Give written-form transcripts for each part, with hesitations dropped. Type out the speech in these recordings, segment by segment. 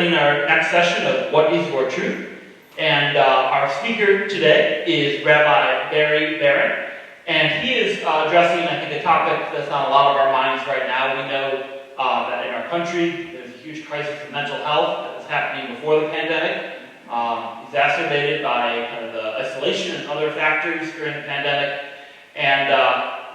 attending our next session of What is Your Truth? And our speaker today is Rabbi Barry Barron. And he is addressing, I think, a topic that's on a lot of our minds right now. We know that in our country, there's a huge crisis of mental health that was happening before the pandemic, exacerbated by kind of the isolation and other factors during the pandemic. And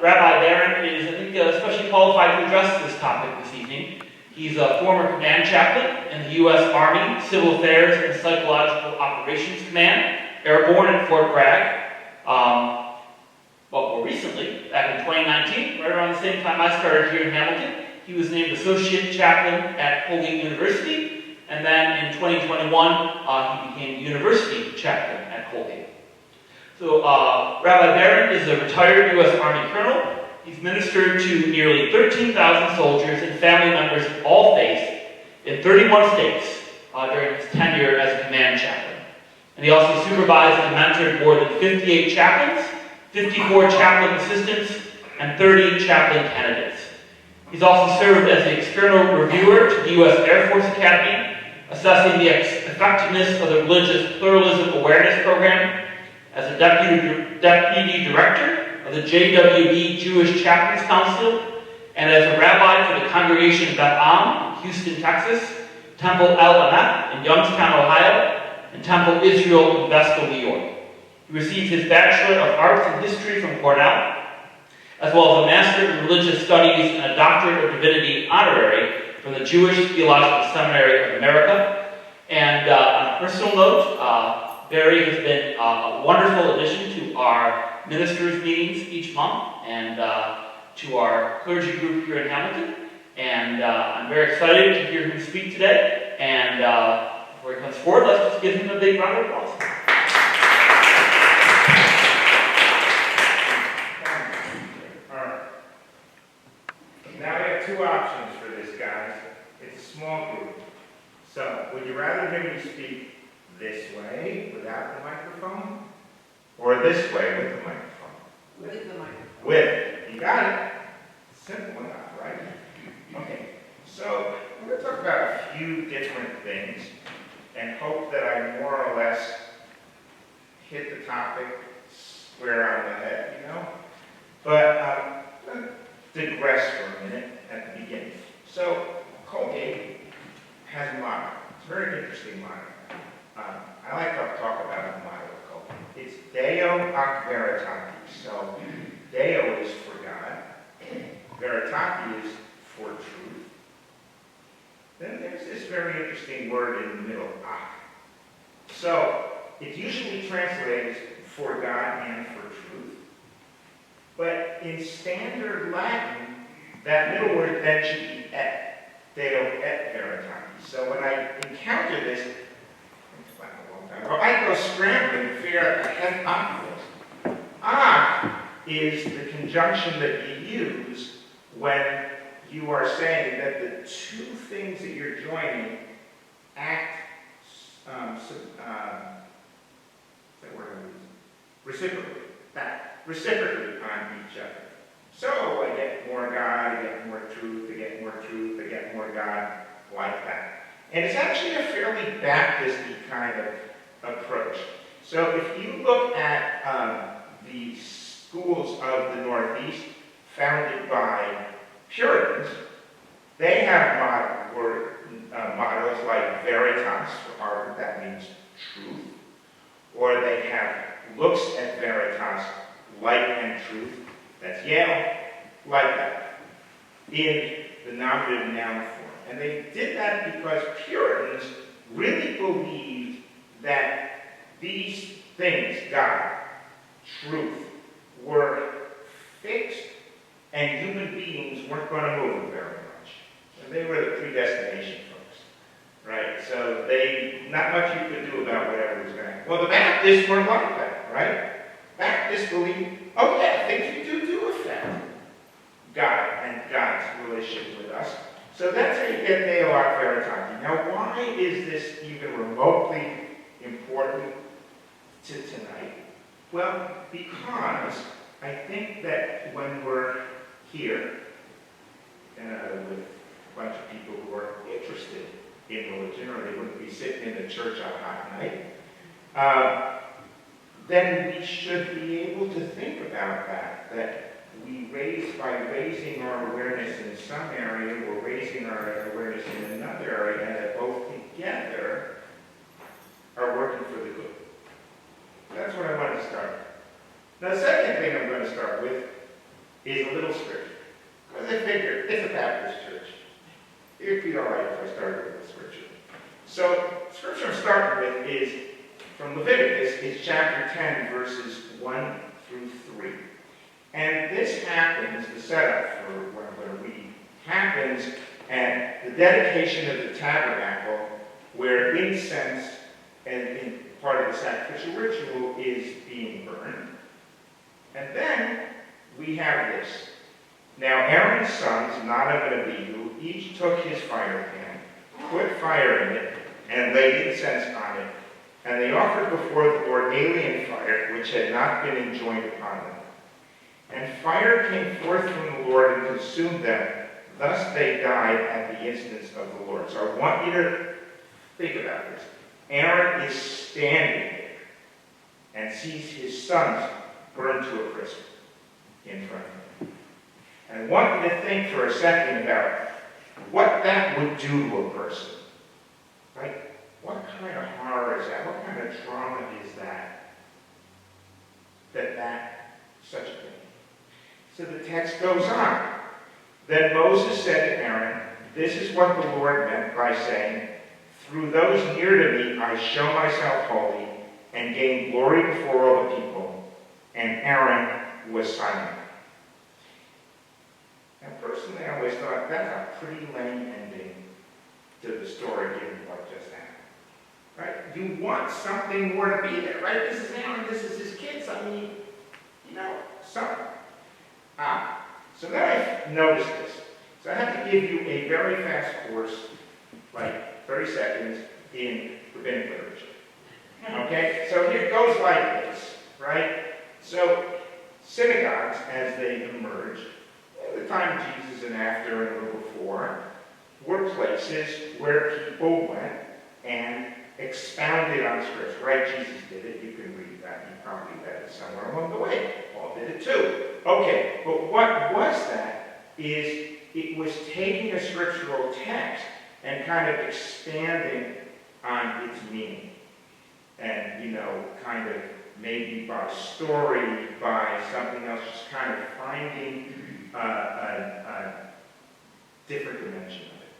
Rabbi Barron is, I think, especially qualified to address this topic this evening. He's a former command chaplain in the U.S. Army Civil Affairs and Psychological Operations Command, airborne at Fort Bragg. But more recently, back in 2019, right around the same time I started here in Hamilton, he was named Associate Chaplain at Colgate University, and then in 2021, he became University Chaplain at Colgate. So Rabbi Barron is a retired U.S. Army colonel. He's ministered to nearly 13,000 soldiers and family members of all faiths in 31 states during his tenure as a command chaplain. And he also supervised and mentored more than 58 chaplains, 54 chaplain assistants, and 30 chaplain candidates. He's also served as the external reviewer to the U.S. Air Force Academy, assessing the effectiveness of the Religious Pluralism Awareness Program, as a deputy director of the JWB Jewish Chaplains Council, and as a rabbi for the congregation Beth Am in Houston, Texas, Temple El Amet in Youngstown, Ohio, and Temple Israel in Vestal, New York. He received his Bachelor of Arts in History from Cornell, as well as a Master in Religious Studies and a Doctorate of Divinity honorary from the Jewish Theological Seminary of America. And on a personal note, Barry has been a wonderful addition to our ministers' meetings each month and to our clergy group here in Hamilton. And I'm very excited to hear him speak today. And before he comes forward, let's just give him a big round of applause. All right. Now we have two options for this, guys. It's a small group. So, would you rather hear me speak this way without the microphone, or this way with the microphone? With the microphone. With. You got it. Simple enough, right? Okay. So, we're going to talk about a few different things and hope that I more or less hit the topic square on the head, you know? But I'm going to digress for a minute at the beginning. So, Colgate has a motto. It's a very interesting motto. I like to talk about the motto of Colgate. It's Deo ac Veritatis. So, Deo is for God, Veritati is for truth. Then there's this very interesting word in the middle, ac. So, it's usually translated for God and for truth. But in standard Latin, that middle word then should be et, Deo et Veritatis. So when I encounter this, I go scrambling to figure out the heck ac was. Ac is the conjunction that you use when you are saying that the two things that you're joining act reciprocally on each other. So I get more God, I get more truth, I get more truth, I get more God, like that. And it's actually a fairly Baptist-y kind of approach. So if you look at the schools of the Northeast founded by Puritans, they have mottos like Veritas for Harvard, that means truth. Or they have lux et Veritas, light and truth, that's Yale, like that, in the nominative noun form. And they did that because Puritans really believed that these things, God, truth, were fixed and human beings weren't going to move very much. And they were the predestination folks, right? So not much you could do about whatever was going to happen. Well, the Baptists weren't like that, right? Baptists believed, oh yeah, things you do affect God and God's relationship with us. So that's how you get Deo ac Veritati. Now, why is this even remotely important to tonight? Well, because I think that when we're here with a bunch of people who are interested in religion, or they wouldn't be sitting in the church on a hot night, then we should be able to think about that we raise, by raising our awareness in some area, we're raising our awareness in another area, and that both together are working for the good. That's what I want to start with. Now, the second thing I'm going to start with is a little scripture. Because I figured it's a Baptist church. It'd be all right if I started with a scripture. So, the scripture I'm starting with is from Leviticus. It's chapter 10, verses 1 through 3. And this happens, the setup for when we happens at the dedication of the tabernacle, where incense and in part of the sacrificial ritual is being burned. And then we have this. Now Aaron's sons, Nadab and Abihu, each took his fire pan, put fire in it, and laid incense on it. And they offered before the Lord alien fire, which had not been enjoined upon them. And fire came forth from the Lord and consumed them. Thus they died at the instance of the Lord. So I want you to think about this. Aaron is standing there and sees his sons burned to a crisp in front of him. And I want you to think for a second about what that would do to a person. Right? What kind of horror is that? What kind of trauma is that? Such a thing. So the text goes on. Then Moses said to Aaron, "This is what the Lord meant by saying, 'Through those near to me I show myself holy and gain glory before all the people.' And Aaron was silent." Now personally I always thought that's a pretty lame ending to the story given what just happened. Right? You want something more to be there, right? This is Aaron, this is his kids. I mean, something. So then I noticed this. So I have to give you a very fast course, like 30 seconds, in rabbinic literature. Okay? So here it goes like this, right? So synagogues, as they emerged, at the time of Jesus and after and a little before, were places where people went and expounded on Scripture, right? Jesus did it. You can read that. You probably read it somewhere along the way. Paul did it too. Okay, but what was that is it was taking a scriptural text and kind of expanding on its meaning. And, kind of maybe by story, by something else, just kind of finding a different dimension of it.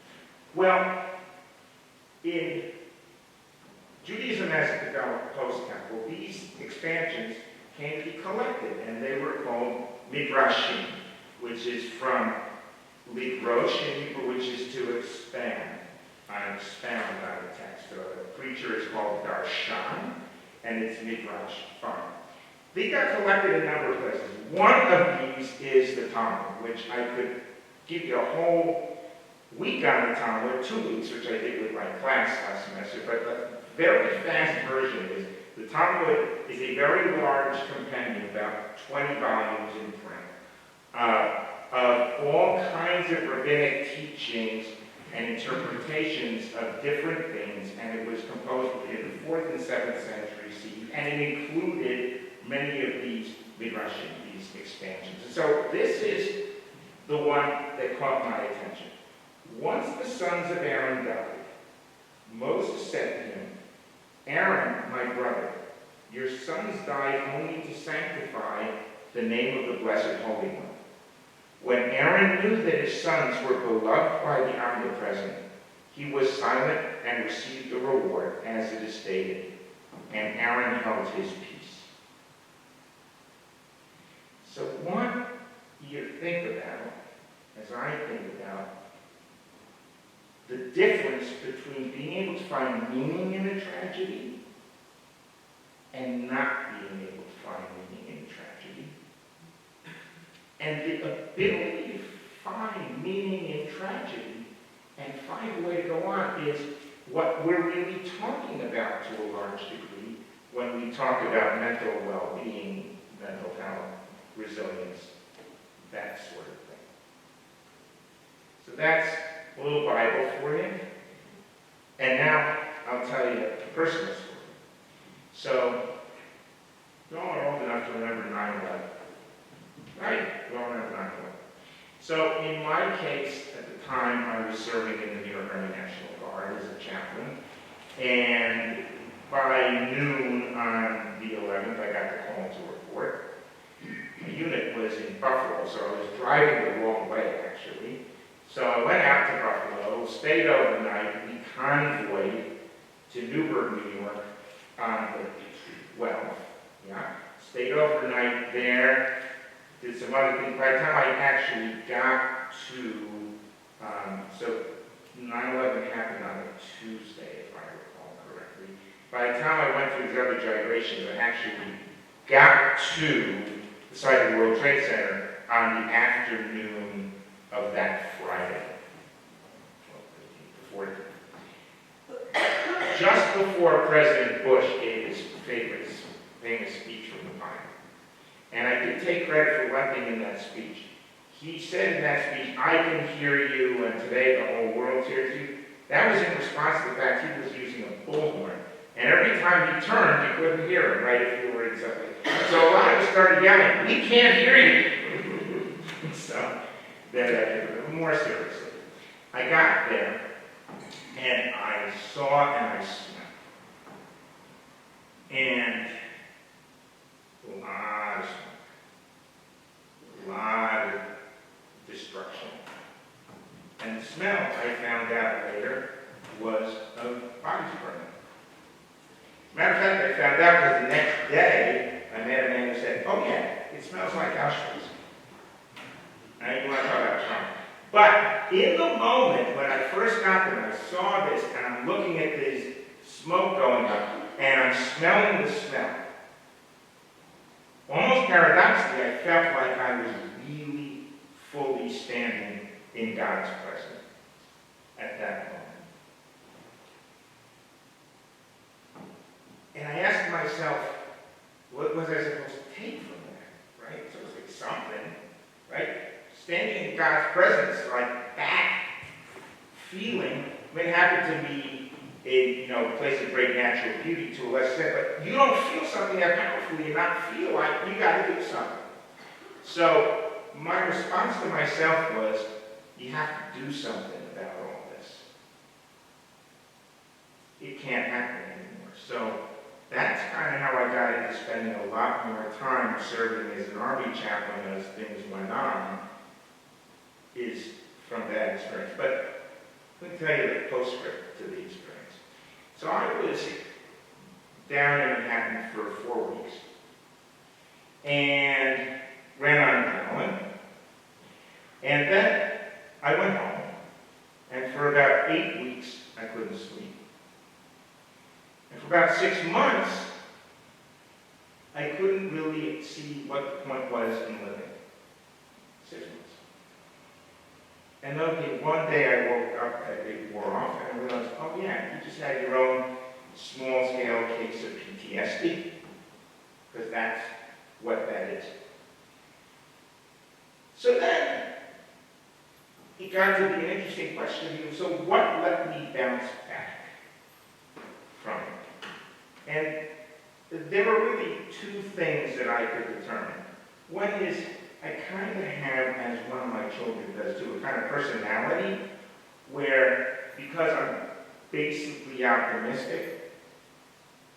Well, in Judaism as it developed post-temple, these expansions came to be collected, and they were called midrashim, which is from lidrosh in Hebrew, which is to expand, expound on the text. So a preacher is called darshan, and it's midrash farm. They got collected in a number of places. One of these is the Talmud, which I could give you a whole week on the Talmud, 2 weeks, which I did with my class last semester, but the very fast version is the Talmud is a very large compendium, about 20 volumes in print, of all kinds of rabbinic teachings and interpretations of different things, and it was composed in the 4th and 7th century CE, and it included many of these midrashim, these expansions. And so this is the one that caught my attention. Once the sons of Aaron died, Moses said to him, "Aaron, my brother, your sons died only to sanctify the name of the Blessed Holy One. When Aaron knew that his sons were beloved by the Omnipresent, he was silent and received the reward, as it is stated, and Aaron held his peace." So what you think about, as I think about, the difference between being able to find meaning in a tragedy and not being able to find meaning in a tragedy. And the ability to find meaning in tragedy and find a way to go on is what we're really talking about to a large degree when we talk about mental well-being, mental health, resilience, that sort of thing. So that's a little Bible for you. personal story. So, you all are old enough to remember 9/11, right? You all remember 9/11. So, in my case, at the time, I was serving in the New York Army National Guard as a chaplain, and by noon on the 11th, I got the call to report. My unit was in Buffalo, so I was driving the wrong way, actually. So I went out to Buffalo, stayed overnight, we convoyed to Newburgh, New York on the 12th. Yeah, stayed overnight there, did some other things. By the time I actually got to, so 9/11 happened on a Tuesday, if I recall correctly. By the time I went through these other gyrations, I actually got to the site of the World Trade Center on the afternoon of that Friday. Just before President Bush gave his famous speech from the Bible. And I can take credit for one thing in that speech. He said in that speech, "I can hear you, and today the whole world hears you." That was in response to the fact he was using a bullhorn. And every time he turned, you couldn't hear him, right, if you were in something. So a lot of us started yelling, "We can't hear you!" So then I took it more seriously. I got there, and I saw and I smelled. And a lot of smoke. A lot of destruction. And the smell, I found out later, was of bodies burning. Matter of fact, I found out because the next day, I met a man who said, "Oh yeah, it smells like Auschwitz." I didn't want to talk about trauma. But in the moment when I first got there, I saw this, and I'm looking at this smoke going up, and I'm smelling the smell. Almost paradoxically, I felt like I was really fully standing in God's presence at that moment. And I asked myself, what was I supposed to take from that, right? So it was like something, right? Standing in God's presence, like that feeling, may happen to be a place of great natural beauty to a lesser extent, but you don't feel something that powerfully and not feel like you got to do something. So my response to myself was, you have to do something about all this. It can't happen anymore. So that's kind of how I got into spending a lot more time serving as an Army chaplain as things went on, is from that experience. But let me tell you the postscript to the experience. So I was down in Manhattan for 4 weeks and ran on adrenaline. And then I went home, and for about 8 weeks I couldn't sleep. And for about 6 months, I couldn't really see what the point was in living. 6 months. And then one day I woke up, it wore off, and I realized, oh yeah, you just had your own small-scale case of PTSD. Because that's what that is. So then, it got to be an interesting question. So what let me bounce back from it? And there were really two things that I could determine. One is, I kind of have, as one of my children does too, a kind of personality where, because I'm basically optimistic,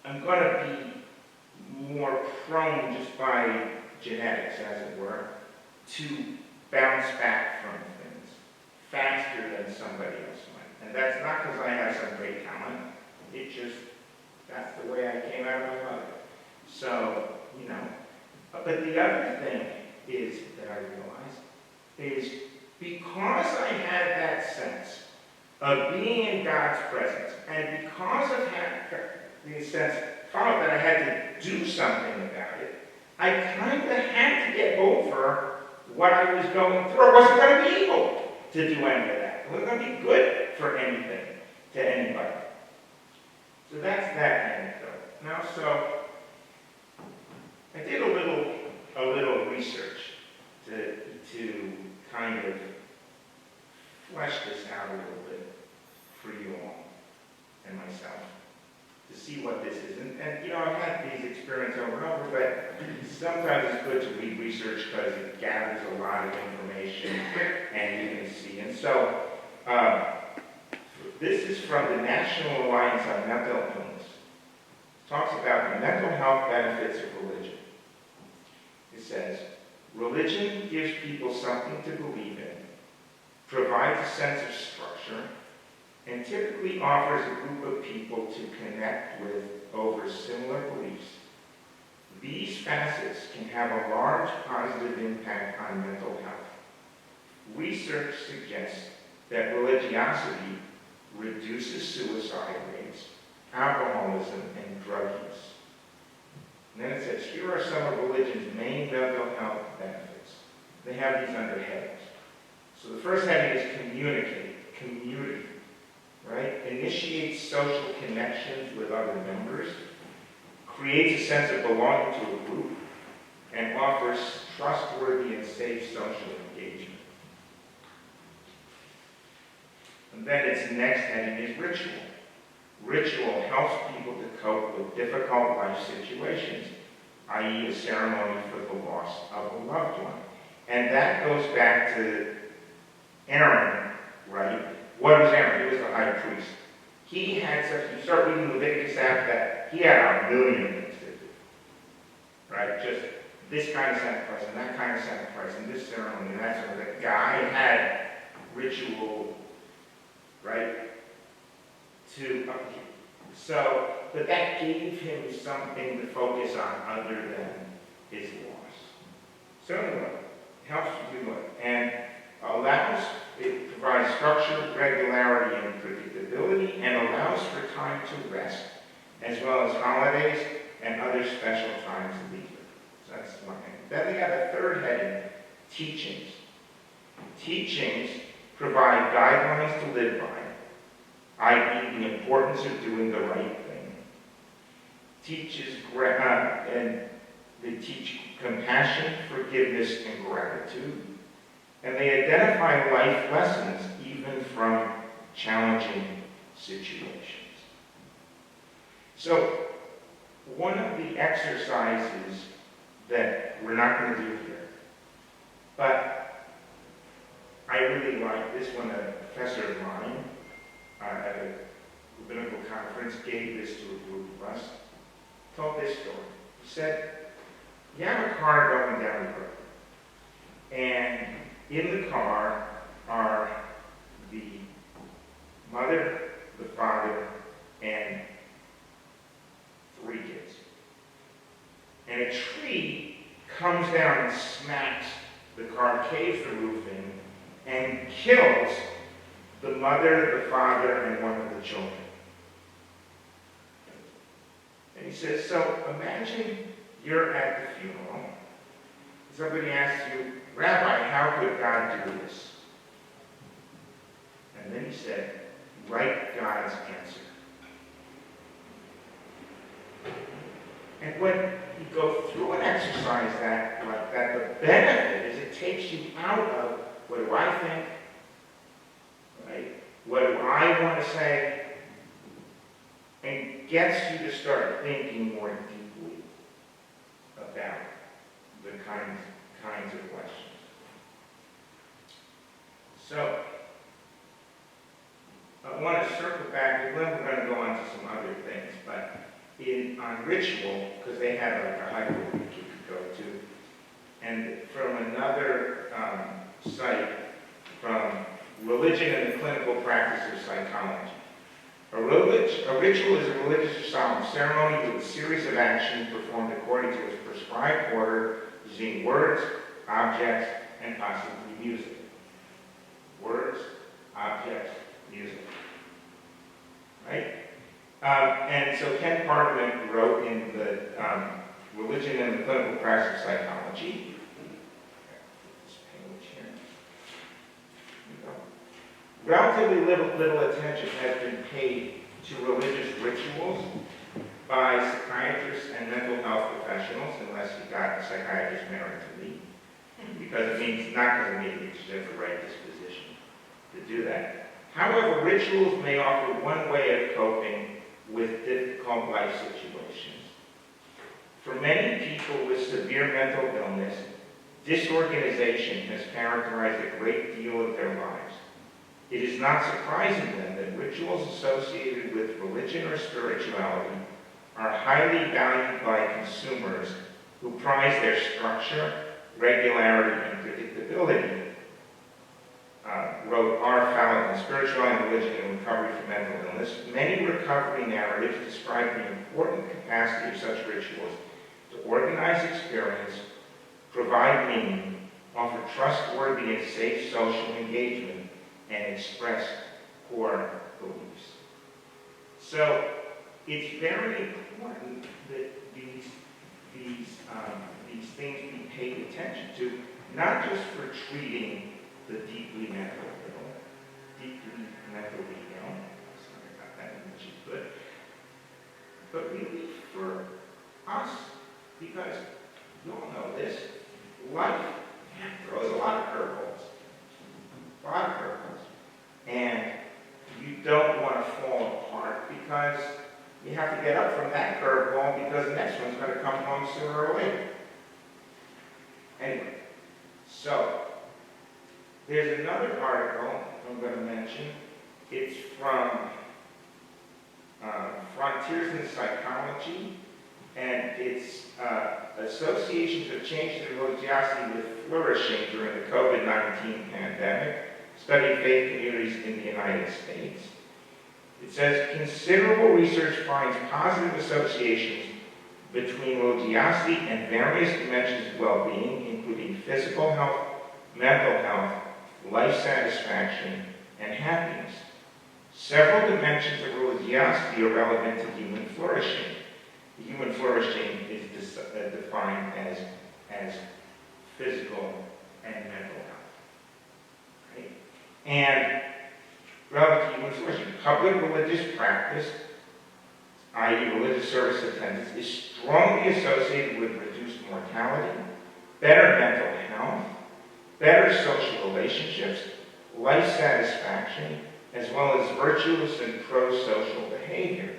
I'm going to be more prone, just by genetics, as it were, to bounce back from things faster than somebody else might. And that's not because I have some great talent. It just, that's the way I came out of my mother. So, but the other thing is, that I realized, is because I had that sense of being in God's presence, and because I had the sense, followed that I had to do something about it, I kind of had to get over what I was going through. I wasn't going to be able to do any of that. It wasn't going to be good for anything, to anybody. So that's that anecdote. Now, so I did a little research to kind of flesh this out a little bit for you all and myself, to see what this is. And you know, I've had these experiments over and over, but sometimes it's good to read research because it gathers a lot of information and you can see. And so, this is from the National Alliance on Mental Illness. It talks about the mental health benefits of religion. It says, religion gives people something to believe in, provides a sense of structure, and typically offers a group of people to connect with over similar beliefs. These facets can have a large positive impact on mental health. Research suggests that religiosity reduces suicide rates, alcoholism, and drug use. And then it says, here are some of religion's main mental health benefits. They have these under headings. So the first heading is communicate, community, right? Initiates social connections with other members, creates a sense of belonging to a group, and offers trustworthy and safe social engagement. And then its next heading is ritual. Ritual helps people to cope with difficult life situations, i.e. a ceremony for the loss of a loved one. And that goes back to Aaron, right? What was Aaron? He was the high priest. He had such, you start reading Leviticus after that, he had a million things to do. Right? Just this kind of sacrifice and that kind of sacrifice and this ceremony and that sort of thing. The guy had ritual, right? So, but that gave him something to focus on other than his loss. So anyway, it helps you do it. And allows, it provides structure, regularity, and predictability, and allows for time to rest, as well as holidays and other special times of the year. So that's one thing. Then we have a third heading, teachings. Teachings provide guidelines to live by, i.e. the importance of doing the right thing. And they teach compassion, forgiveness, and gratitude. And they identify life lessons even from challenging situations. So, one of the exercises that we're not going to do here, but I really like this one. A professor of mine at a rabbinical conference gave this to a group of us, told this story. He said, you have a car going down the road, and in the car are the mother, the father, and 3 kids. And a tree comes down and smacks the car, caves the roof in, and kills the mother, the father, and one of the children. And he says, so imagine you're at the funeral. Somebody asks you, Rabbi, how could God do this? And then he said, write God's answer. And when you go through an exercise like that, the benefit is it takes you out of, what do I think? Right? What do I want to say? And gets you to start thinking more deeply about the kinds of questions. So, I want to circle back, and then we're going to go on to some other things, but on ritual, because they had like a hyperlink you could go to, and from another site, from Religion and the Clinical Practice of Psychology. A ritual is a religious or solemn ceremony with a series of actions performed according to its prescribed order, using words, objects, and possibly music. Words, objects, music. Right? And so Ken Parkman wrote in the Religion and the Clinical Practice of Psychology. This page here. Relatively little attention has been paid to religious rituals by psychiatrists and mental health professionals, unless you got a psychiatrist married to me, because it means not because of me, you just have the right disposition to do that. However, rituals may offer one way of coping with difficult difficult life situations. For many people with severe mental illness, disorganization has characterized a great deal of their lives. It is not surprising then that rituals associated with religion or spirituality are highly valued by consumers who prize their structure, regularity, and predictability. Wrote R. Fallon, Spirituality, Religion, and Recovery from Mental Illness. Many recovery narratives describe the important capacity of such rituals to organize experience, provide meaning, offer trustworthy and safe social engagement, and express core beliefs. So it's very important that these things be paid attention to, not just for treating the deeply mentally ill, sorry about that, which is good, but really for us, because you all know this, life throws a lot of curveballs, and you don't want to fall apart because you have to get up from that curveball because the next one's going to come along sooner or later. Anyway, so there's another article I'm going to mention. It's from Frontiers in Psychology, and it's associations of change in religiosity with flourishing during the COVID-19 pandemic, studied faith communities in the United States. It says, considerable research finds positive associations between religiosity and various dimensions of well-being, including physical health, mental health, life satisfaction, and happiness. Several dimensions of religiosity are relevant to human flourishing. Human flourishing is defined as physical and mental health. Right? And relevant to human flourishing, public religious practice, i.e. religious service attendance, is strongly associated with reduced mortality, better mental health, better social relationships, life satisfaction, as well as virtuous and pro-social behavior.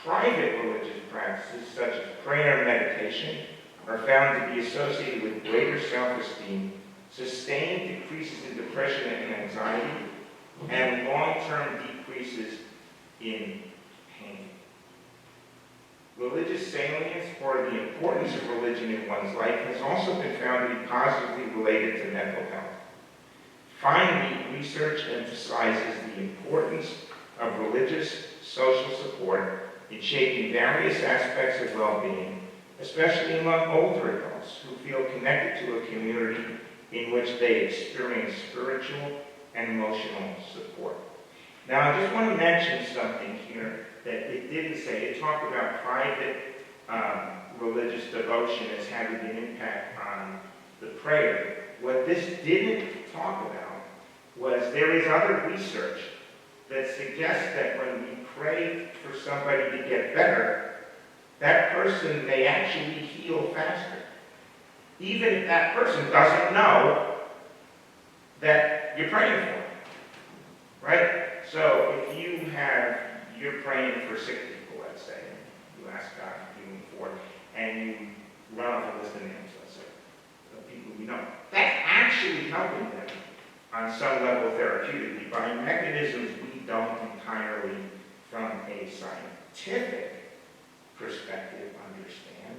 Private religious practices such as prayer and meditation are found to be associated with greater self-esteem, sustained decreases in depression and anxiety, and long-term decreases in pain. Religious salience, or the importance of religion in one's life, has also been found to be positively related to mental health. Finally, research emphasizes the importance of religious social support in shaping various aspects of well-being, especially among older adults who feel connected to a community in which they experience spiritual and emotional support. Now, I just want to mention something here that it didn't say. It talked about private religious devotion as having an impact on the prayer. What this didn't talk about was there is other research that suggests that when we pray for somebody to get better, that person may actually heal faster. Even if that person doesn't know that you're praying for them. Right? So if you're praying for sick people, let's say, you ask God for healing for, and you run off a list of names, let's say, of people you know, that's actually helping them on some level therapeutically by mechanisms we don't entirely, from a scientific perspective, understand,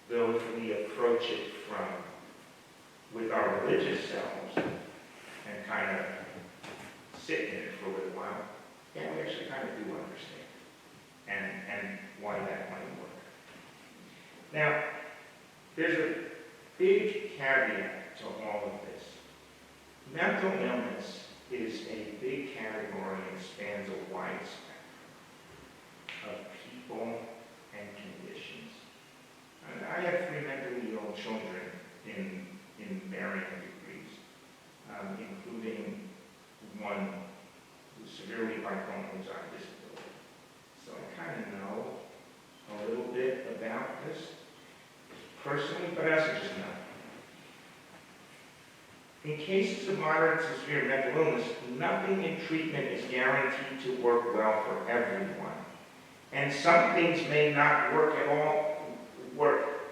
though if we approach it with our religious selves and kind of sit in it for a little while, yeah, we actually kind of do understand and why that might work. Now, there's a big caveat to all of this. Mental illness is a big category and spans a wide spectrum of people and conditions. And I have 3 mentally ill children in varying degrees, including one who's severely bipolar who's on disability. So I kind of know a little bit about this personally, but I also just know. In cases of moderate to severe mental illness, nothing in treatment is guaranteed to work well for everyone. And And some things may not work at all,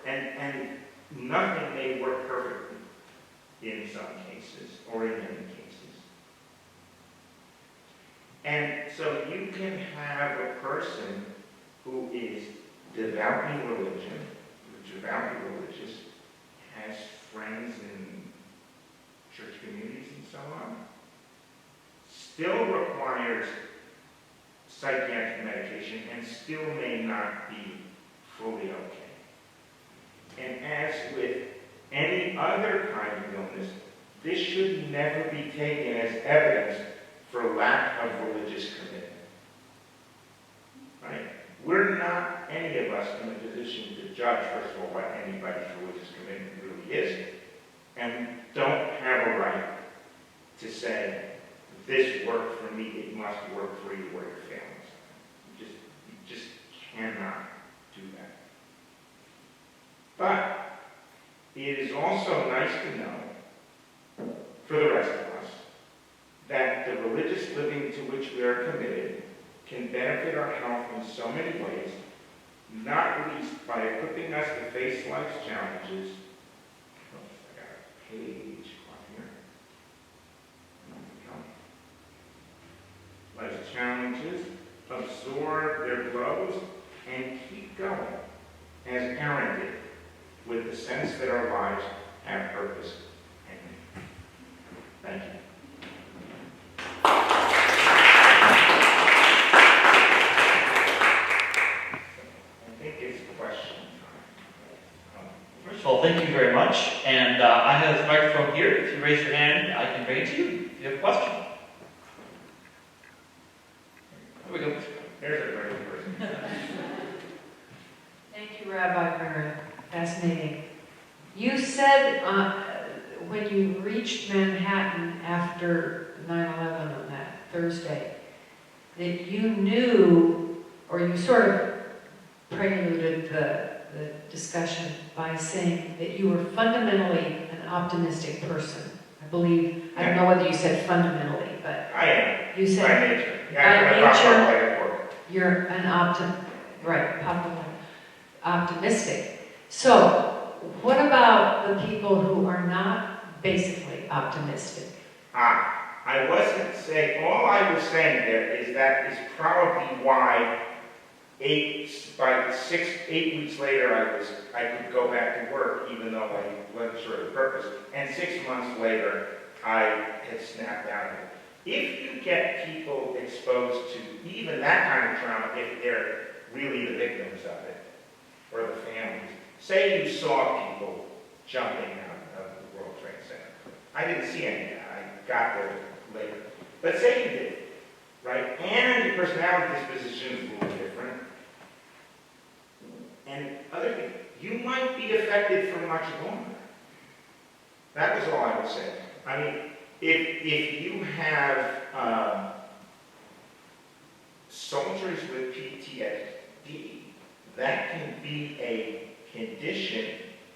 and nothing may work perfectly in some cases, or in many cases. And so you can have a person who is devoutly religious, has friends in church communities and so on, still requires psychiatric medication and still may not be fully okay. And as with any other kind of illness, this should never be taken as evidence for lack of religious commitment. Right? We're not, any of us, in a position to judge, first of all, what anybody's religious commitment really is, and don't have a right to say, this worked for me, it must work for you or your families. You just cannot do that. But it is also nice to know, for the rest of us, that the religious living to which we are committed can benefit our health in so many ways, not least by equipping us to face life's challenges. I got a page on here. Life's challenges, absorb their blows, and keep going, as Aaron did, with the sense that our lives have purpose and meaning. Thank you. I think it's question time. First of all, thank you very much. And I have this microphone here. If you raise your hand, I can bring it to you if you have a question. There we go. There's a very person. Thank you, Rabbi, very fascinating. You said when you reached Manhattan after 9/11 on that Thursday, that you knew, or you sort of preluded the discussion by saying that you were fundamentally an optimistic person. I believe, I don't know whether you said fundamentally, but I am. you said By nature. Yeah, by nature, you're an optimistic. So, what about the people who are not basically optimistic? I wasn't saying, all I was saying there is that is probably why 8 weeks later I could go back to work even though I wasn't sure of the purpose. And 6 months later, I had snapped out of it. If you get people exposed to even that kind of trauma, if they're really the victims of it, or the families, say you saw people jumping out of the World Trade Center. I didn't see any of that. I got there later. But say you did, right? And your personality disposition is a little different. And other things, you might be affected for much longer. That was all I was saying. I mean, if you have soldiers with PTSD, that can be a condition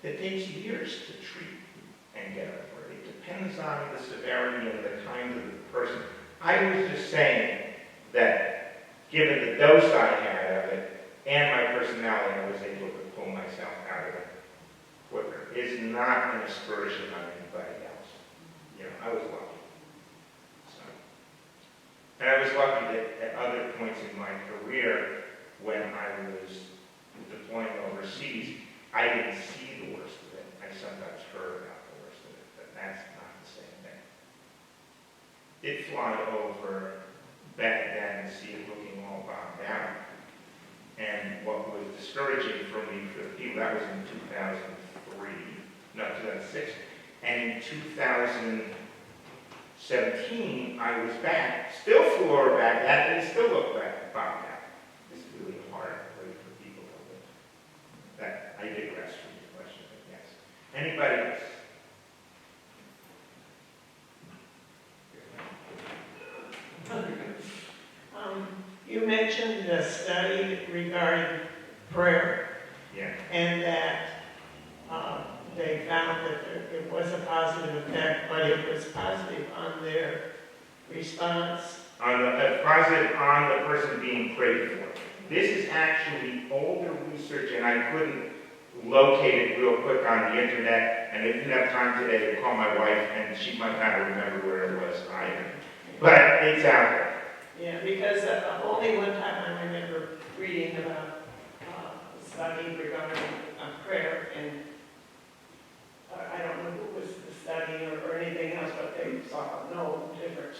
that takes years to treat and get over. It depends on the severity and the kind of the person. I was just saying that given the dose I had of it and my personality, I was able to pull myself out of it quicker. It's not an aspersion on anybody else. You know, I was lucky. So, and I was lucky that at other points in my career, when I was deploying overseas, I didn't see the worst of it. I sometimes heard about the worst of it, but that's not the same thing. Did fly over Baghdad and see it looking all bombed out. And what was discouraging for me, for the people, that was in 2006. And in 2017, I was back, still flew over Baghdad, and it still looked like bombed out. It's really hard way for people to live. That, I digress from your question, but yes. Anybody else? You mentioned the study regarding prayer, Yeah. and that they found that it was a positive effect, but it was positive on their response. Positive on the person being prayed for. This is actually older research, and I couldn't locate it real quick on the internet. And if you have time today, to call my wife, and she might not remember where it was either. But it's out there. Yeah, because only one time I remember reading about study regarding prayer, and I don't know who was the study or anything else, but they saw no difference.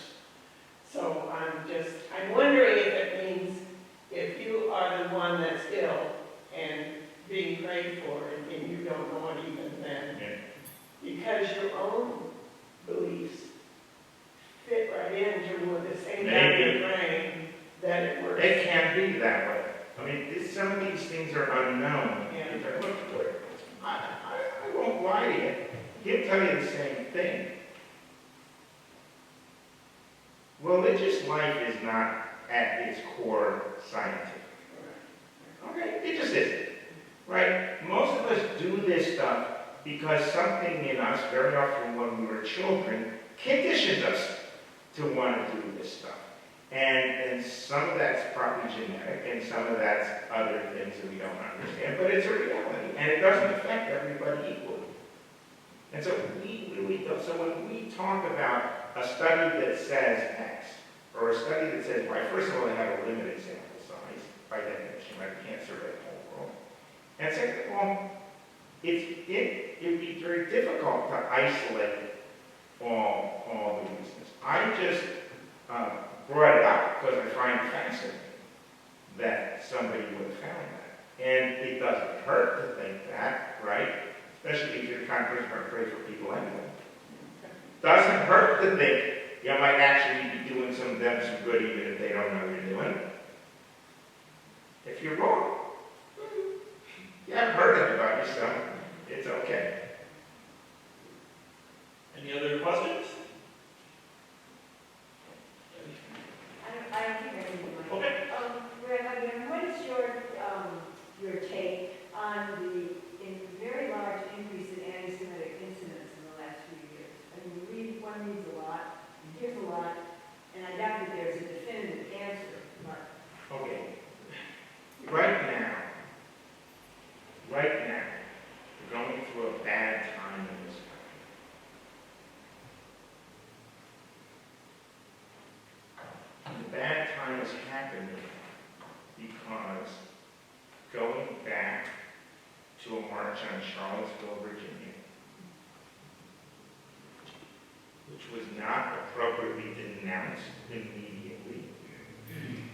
So I'm wondering if it means if you are the one that's ill and being prayed for, and you don't know it even then, because your own beliefs fit right into the same time you're praying, that it works. It can be that way. I mean, some of these things are unknown. Yeah. If I look for it, I won't lie to you. He'll tell you the same thing. Religious life is not at its core scientific. Okay? It just isn't. Right? Most of us do this stuff because something in us, very often when we were children, conditions us to want to do this stuff. And some of that's probably genetic, and some of that's other things that we don't understand, but it's a reality, and it doesn't affect everybody equally. And so so when we talk about a study that says X, or a study that says Y, first of all, they have a limited sample size, by definition, right? You can't survey the whole world. And second of all, it'd be very difficult to isolate all the reasons. I just brought it up because I find it fascinating that somebody would have found that. And it doesn't hurt to think that, right? Especially if you're the kind of person who prays for people anyway. Doesn't hurt to think you might actually be doing them some good even if they don't know you're doing it. If you're wrong, you haven't hurt anybody, so it's okay. Any other questions? I don't think I can do mine. Okay. Rabbi, what is your take on the very large increase in anti-Semitic incidents in the last few years? I mean, one reads a lot, and hears a lot, and I doubt that there's a definitive answer, but... Okay. Right now, we're going through a bad time in this country. The bad time is happening because going back to a march on Charlottesville, Virginia, which was not appropriately denounced immediately,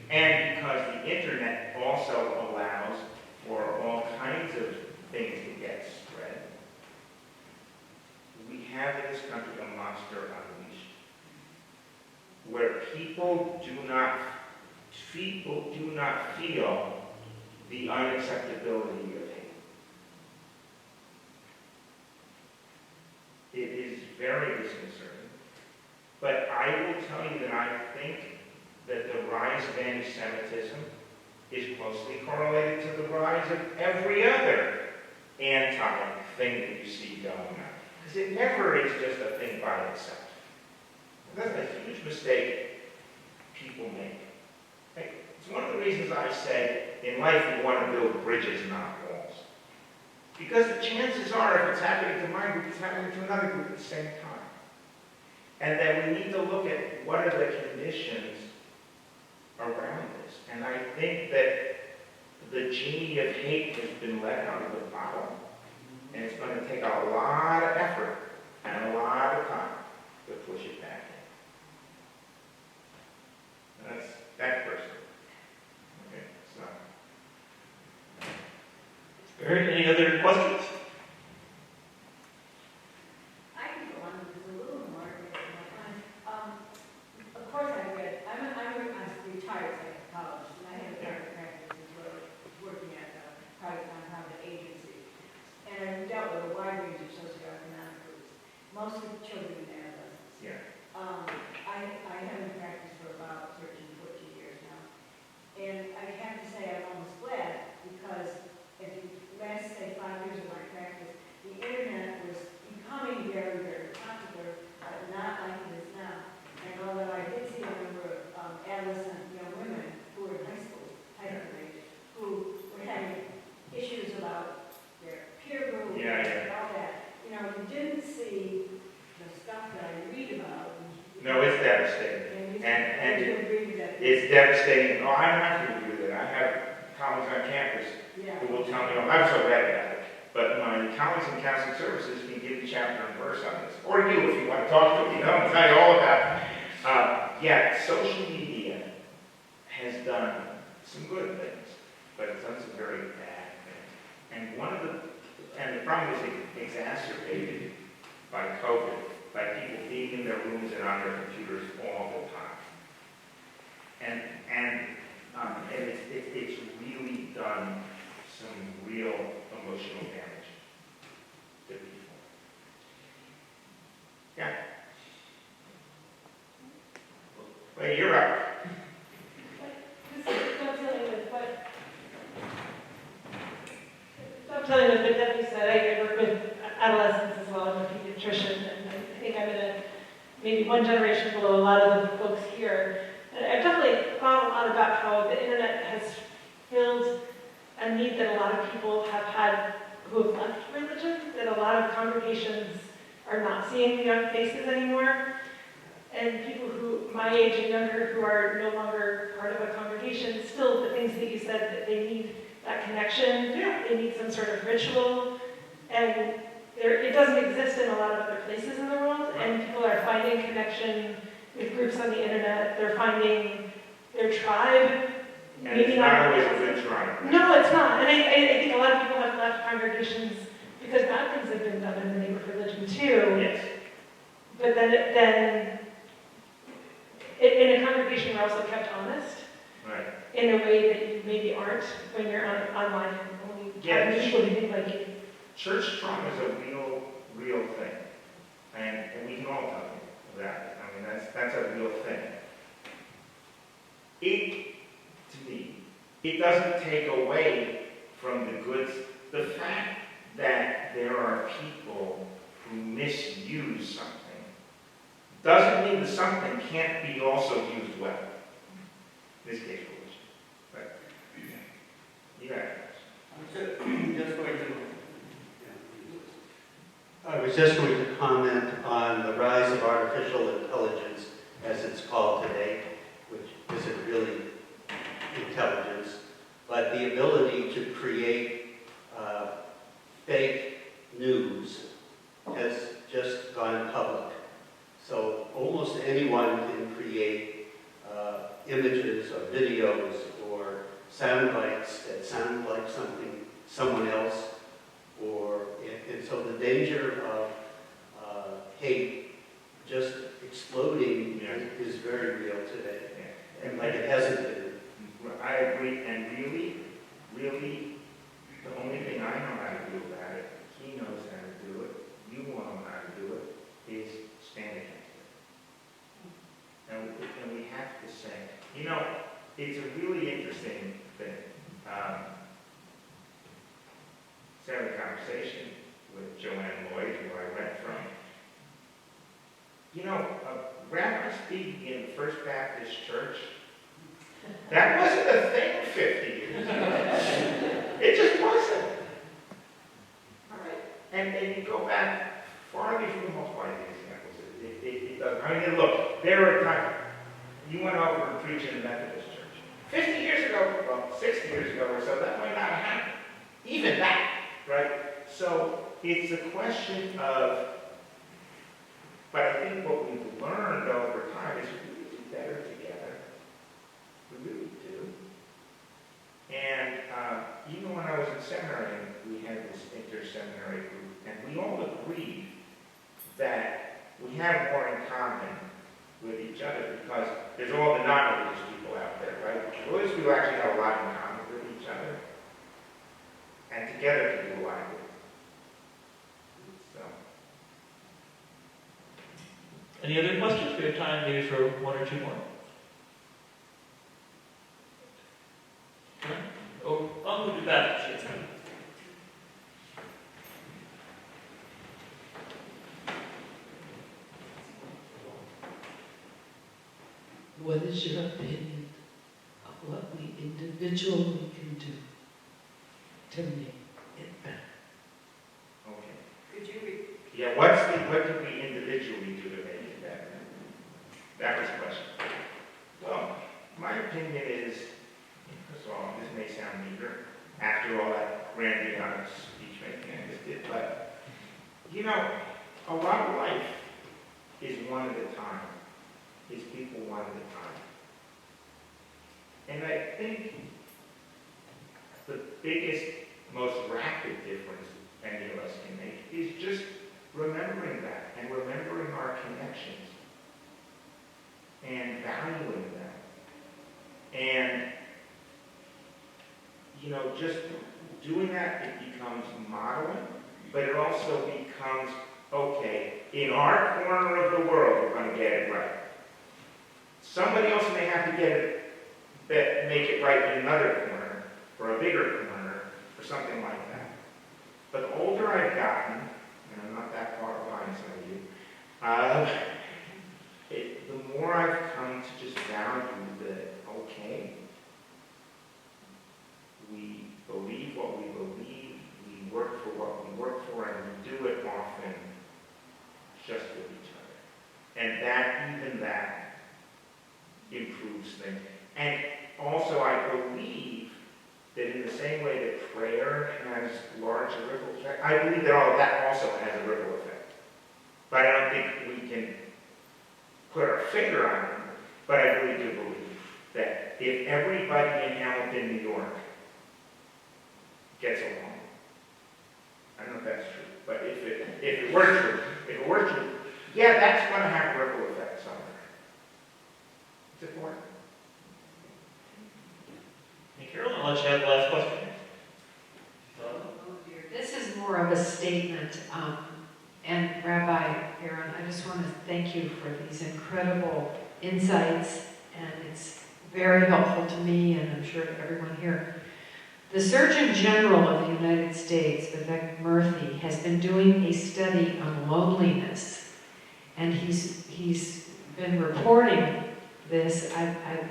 and because the internet also allows for all kinds of things to get spread, we have in this country a monster unleashed, where people do not feel the unacceptability of hate. It is very disconcerting, but I will tell you that I think that the rise of anti-Semitism is closely correlated to the rise of every other anti-thing that you see going on. Because it never is just a thing by itself. That's a huge mistake people make. It's one of the reasons I say in life we want to build bridges, not walls. Because the chances are if it's happening to my group, it's happening to another group at the same time. And that we need to look at what are the conditions around this. And I think that the genie of hate has been let out of the bottle. And it's going to take a lot of effort and a lot of time to push it back in. That's that person. Okay, so. Any other questions? I can go on with a little more. Of course I read, I'm retired psychologist, and I have a private practice as well, working at a private nonprofit agency. And I've dealt with a wide range of socioeconomic groups, mostly children and adolescents. Yeah. I haven't practiced for about 13, 14 years now. And I have to say I'm almost glad, because if you last, say, 5 years of tell me, oh, I've so read about it, but my colleagues in counseling services can give you chapter and verse on this. Or you, if you want to talk to me, I'll tell you all about it. Yeah, social media has done some good things, but it's done some very bad things. And the problem is exacerbated by COVID, by people being in their rooms and on their computers all the time. And it's really done some real emotional damage to people. Yeah. Well, you're up. Dovetailing with what Debbie said, I work with adolescents as well. I'm a pediatrician, and I think I'm in maybe one generation below a lot of the folks here. And I've definitely thought a lot about how the internet has filled a need that a lot of people have had who have left religion, that a lot of congregations are not seeing the young faces anymore. And people who, my age and younger, who are no longer part of a congregation, still the things that you said, that they need that connection, they need some sort of ritual, and it doesn't exist in a lot of other places in the world, and people are finding connection with groups on the internet, they're finding their tribe. And it's not always a good tribe. No, it's not, and I think a lot of people have left congregations because bad things have been done in the name of religion too. Yes. But then in a congregation, you're also kept honest. Right. In a way that you maybe aren't when you're online and only having people who think like you. Church trauma is a real thing. And we can all talk about it. I mean, that's a real thing. To me, it doesn't take away from the goods. The fact that there are people who misuse something doesn't mean that something can't be also used well. In this case, religion. But, yeah. I was just going to comment on the rise of artificial intelligence, as it's called today, which isn't really intelligence, but the ability to create fake news has just gone public. So almost anyone can create images or videos or sound bites that sound like someone else, and so the danger of hate just exploding is very real today, and like it hasn't been. I agree, and really, the only thing I know how to do about it, he knows how to do it, you all know how to do it, is stand against it. And we have to say, it's a really interesting thing. Had a conversation with Joanne Lloyd, who I read from. A rabbi speaking in the First Baptist Church, that wasn't a thing 50 years ago. It just wasn't. All right. And you go back far before most likely examples. It doesn't. I mean, look, there were times you went over and preached in a Methodist church. 50 years ago, well, 60 years ago or so, that might not have happened. Even that. Right? So it's a question of, but I think what we've learned over time is we really do better together. We really do. And even when I was in seminary, we had this inter-seminary group, and we all agreed that we have more in common with each other because there's all the non-religious people out there, right? Religious people actually have a lot in common with each other. And together can do a lot of good. So. Any other questions? We have time maybe for one or two more. Oh, I'll move to that. What is your opinion of what we individually can do to make it better? Okay. Could you read? Yeah, what do we individually do to make it better? That was the question. Well, my opinion is, first of all, this may sound meager, after all that Randy on a speech making I just did, but, you know, a lot of life is one at a time, is people one at a time. And I think the biggest, most rapid difference any of us can make is just remembering that and remembering our connections and valuing them. And, you know, just doing that, it becomes modeling, but it also becomes, okay, in our corner of the world, we're going to get it right. Somebody else may have to make it right in another corner, or a bigger corner, or something like that. But the older I've gotten, and I'm not that far behind some of you, the more I've come to just value that, okay, we believe what we believe, we work for what we work for, and we do it often just with each other. And even that improves things. And also I believe that in the same way that prayer has large ripple effect, I believe that all of that also has a ripple effect. But I don't think we can put our finger on it, but I really do believe that if everybody in Hamilton, New York gets along, I don't know if that's true, but if it were true, yeah, that's going to have a ripple effect somewhere. It's important. Hey, Carol, I'll let you have the last question. This is more of a statement, and Rabbi Aaron, I just want to thank you for these incredible insights, and it's very helpful to me, and I'm sure to everyone here. The Surgeon General of the United States, Vivek Murthy, has been doing a study on loneliness, and he's been reporting this. I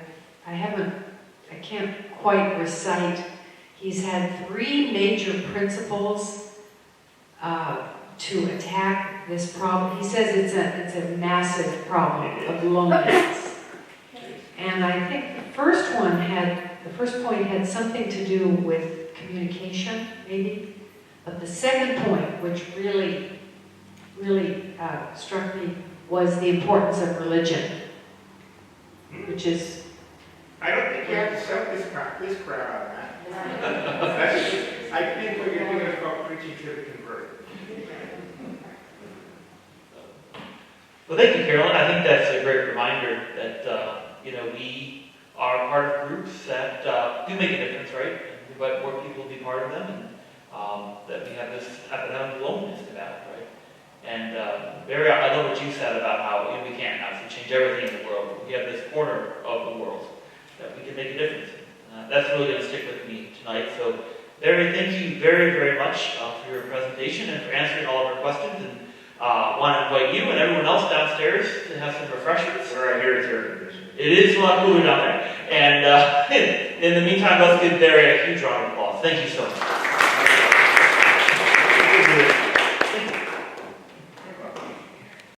can't quite recite. He's had 3 major principles to attack this problem. He says it's a massive problem of loneliness. And I think the first point had something to do with communication, maybe. But the second point, which really struck me, was the importance of religion, which is... I don't think you have to sell this crowd on that. I think what you're doing is about preaching to the converted. Well, thank you, Carolyn. I think that's a great reminder that, we are part of groups that do make a difference, right? And we invite more people to be part of them, and that we have this epidemic of loneliness to battle, right? And Barry, I love what you said about how we can't obviously change everything in the world, but we have this corner of the world that we can make a difference in. That's really going to stick with me tonight. So, Barry, thank you very, very much for your presentation and for answering all of our questions. And want to invite you and everyone else downstairs to have some refreshments. Where I hear it's air conditioned. It is a lot cooler down there. And in the meantime, let's give Barry a huge round of applause. Thank you so much.